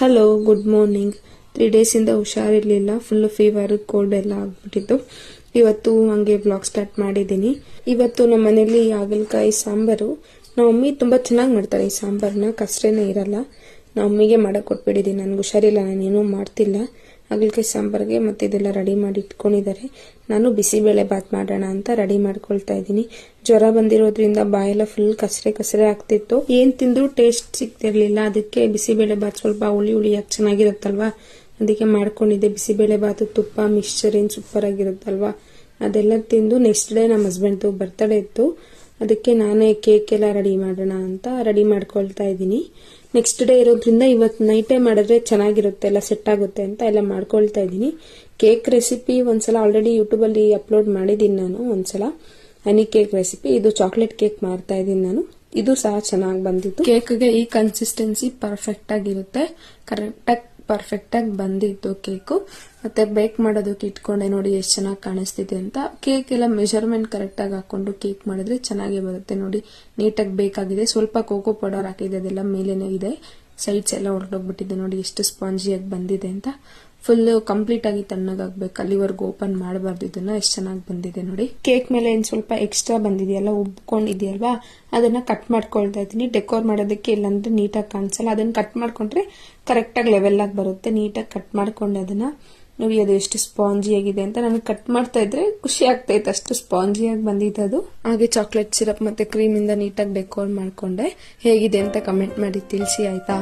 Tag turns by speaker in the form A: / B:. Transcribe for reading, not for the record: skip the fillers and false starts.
A: Hello, good morning. 3 ಡೇಸಿಂದ ಹುಷಾರಿರ್ಲಿಲ್ಲ, full fever, cold ಎಲ್ಲ ಆಗ್ಬಿಟ್ಟಿತ್ತು. ಇವತ್ತು ಹಂಗೆ ಬ್ಲಾಗ್ ಸ್ಟಾರ್ಟ್ ಮಾಡಿದ್ದೀನಿ. ಇವತ್ತು ನಮ್ಮ ಮನೇಲಿ ಹಾಗಲಕಾಯಿ ಸಾಂಬಾರು. ನಮ್ಮ ಮಮ್ಮಿ ತುಂಬಾ ಚೆನ್ನಾಗಿ ಮಾಡ್ತಾರೆ ಈ ಸಾಂಬಾರನ್ನ, ಕಷ್ಟನೇ ಇರಲ್ಲ. ನಮ್ಮ ಮಮ್ಮಿಗೆ ಮಾಡಕ್ ಕೊಟ್ಬಿಟ್ಟಿದ್ದೀನಿ, ನನ್ಗೆ ಹುಷಾರಿಲ್ಲ, ನಾನೇನೂ ಮಾಡ್ತಿಲ್ಲ. ಹಾಗಲಕಾಯಿ ಸಾಂಬಾರ್ಗೆ ಮತ್ತೆ ಇದೆಲ್ಲ ರೆಡಿ ಮಾಡಿ ಇಟ್ಕೊಂಡಿದ್ದಾರೆ. ನಾನು ಬಿಸಿಬೇಳೆ ಬಾತ್ ಮಾಡೋಣ ಅಂತ ರೆಡಿ ಮಾಡ್ಕೊಳ್ತಾ ಇದ್ದೀನಿ. ಜ್ವರ ಬಂದಿರೋದ್ರಿಂದ ಬಾಯೆಲ್ಲ ಫುಲ್ ಕಸರೆ ಆಗ್ತಿತ್ತು. ಏನ್ ತಿಂದ್ರು ಟೇಸ್ಟ್ ಸಿಗ್ತಿರ್ಲಿಲ್ಲ. ಅದಕ್ಕೆ ಬಿಸಿಬೇಳೆ ಬಾತ್ ಸ್ವಲ್ಪ ಹುಳಿಯಾಗಿ ಚೆನ್ನಾಗಿರುತ್ತಲ್ವಾ, ಅದಕ್ಕೆ ಮಾಡ್ಕೊಂಡಿದ್ದೆ. ಬಿಸಿಬೇಳೆ ಬಾತು, ತುಪ್ಪ, ಮಿಕ್ಸ್ಚರ್ ಏನ್ ಸೂಪರ್ ಆಗಿರುತ್ತಲ್ವಾ, ಅದೆಲ್ಲ ತಿಂದು ನೆಕ್ಸ್ಟ್ ಡೇ ನಮ್ಮ ಹಸ್ಬೆಂಡ್ದು ಬರ್ತಡೇ ಇತ್ತು. ಅದಕ್ಕೆ ನಾನೇ ಕೇಕ್ ಎಲ್ಲ ರೆಡಿ ಮಾಡೋಣ ಅಂತ ರೆಡಿ ಮಾಡ್ಕೊಳ್ತಾ ಇದ್ದೀನಿ. ನೆಕ್ಸ್ಟ್ ಡೇ ಇರೋದ್ರಿಂದ ಇವತ್ತು ನೈಟೇ ಮಾಡಿದ್ರೆ ಚೆನ್ನಾಗಿರುತ್ತೆ, ಎಲ್ಲ ಸೆಟ್ ಆಗುತ್ತೆ ಅಂತ ಎಲ್ಲ ಮಾಡ್ಕೊಳ್ತಾ ಇದ್ದೀನಿ. ಕೇಕ್ ರೆಸಿಪಿ ಒಂದ್ಸಲ ಆಲ್ರೆಡಿ ಯೂಟ್ಯೂಬ್ ಅಲ್ಲಿ ಅಪ್ಲೋಡ್ ಮಾಡಿದ್ದೀನಿ ನಾನು ಒಂದ್ಸಲ, ಹನಿ ಕೇಕ್ ರೆಸಿಪಿ. ಇದು ಚಾಕ್ಲೇಟ್ ಕೇಕ್ ಮಾಡ್ತಾ ಇದ್ದೀನಿ ನಾನು. ಇದು ಸಹ ಚೆನ್ನಾಗಿ ಬಂದಿತ್ತು. ಕೇಕ್ಗೆ ಈ ಕನ್ಸಿಸ್ಟೆನ್ಸಿ ಪರ್ಫೆಕ್ಟ್ ಆಗಿರುತ್ತೆ, ಕರೆಕ್ಟಾಗಿ ಪರ್ಫೆಕ್ಟ್ ಆಗಿ ಬಂದಿತ್ತು ಕೇಕು. ಮತ್ತೆ ಬೇಕ್ ಮಾಡೋದಕ್ಕೆ ಇಟ್ಕೊಂಡೆ, ನೋಡಿ ಎಷ್ಟು ಚೆನ್ನಾಗಿ ಕಾಣಿಸ್ತಿದೆ ಅಂತ. ಕೇಕ್ ಎಲ್ಲ ಮೆಜರ್ಮೆಂಟ್ ಕರೆಕ್ಟ್ ಆಗಿ ಹಾಕೊಂಡು ಕೇಕ್ ಮಾಡಿದ್ರೆ ಚೆನ್ನಾಗಿ ಬರುತ್ತೆ. ನೋಡಿ ನೀಟಾಗಿ ಬೇಕಾಗಿದೆ. ಸ್ವಲ್ಪ ಕೋಕೋ ಪೌಡರ್ ಹಾಕಿದೆ, ಅದೆಲ್ಲ ಮೇಲೇನೆ ಇದೆ. ಸೈಡ್ಸ್ ಎಲ್ಲ ಹೊರಟೋಗ್ಬಿಟ್ಟಿದೆ. ನೋಡಿ ಎಷ್ಟು ಸ್ಪಾಂಜಿಯಾಗಿ ಬಂದಿದೆ ಅಂತ. ಫುಲ್ ಕಂಪ್ಲೀಟ್ ಆಗಿ ತಣ್ಣಗಾಗ್ಬೇಕು, ಅಲ್ಲಿವರೆಗೂ ಓಪನ್ ಮಾಡಬಾರ್ದು. ಇದನ್ನ ಎಷ್ಟು ಚೆನ್ನಾಗಿ ಬಂದಿದೆ ನೋಡಿ. ಕೇಕ್ ಮೇಲೆ ಏನ್ ಸ್ವಲ್ಪ ಎಕ್ಸ್ಟ್ರಾ ಬಂದಿದೆಯಲ್ಲ, ಉಬ್ಕೊಂಡಿದೆಯಲ್ವಾ, ಅದನ್ನ ಕಟ್ ಮಾಡ್ಕೊಳ್ತಾ ಇದ್ದೀನಿ. ಡೆಕೋರ್ ಮಾಡೋದಕ್ಕೆ, ಇಲ್ಲಾಂದ್ರೆ ನೀಟಾಗಿ ಕಾಣಿಸಲ್ಲ. ಅದನ್ನ ಕಟ್ ಮಾಡ್ಕೊಂಡ್ರೆ ಕರೆಕ್ಟ್ ಆಗಿ ಲೆವೆಲ್ ಆಗಿ ಬರುತ್ತೆ. ನೀಟಾಗಿ ಕಟ್ ಮಾಡ್ಕೊಂಡೆ ಅದನ್ನ. ನೋಡಿ ಅದು ಎಷ್ಟು ಸ್ಪಾಂಜಿ ಆಗಿದೆ ಅಂತ. ನನಗೆ ಕಟ್ ಮಾಡ್ತಾ ಇದ್ರೆ ಖುಷಿ ಆಗ್ತಾ ಇತ್ತು, ಅಷ್ಟು ಸ್ಪಾಂಜಿಯಾಗಿ ಬಂದಿತ್ತು ಅದು. ಹಾಗೆ ಚಾಕ್ಲೇಟ್ ಸಿರಪ್ ಮತ್ತೆ ಕ್ರೀಮ್ ಇಂದ ನೀಟಾಗಿ ಡೆಕೋರ್ ಮಾಡ್ಕೊಂಡೆ. ಹೇಗಿದೆ ಅಂತ ಕಮೆಂಟ್ ಮಾಡಿ ತಿಳಿಸಿ ಆಯ್ತಾ.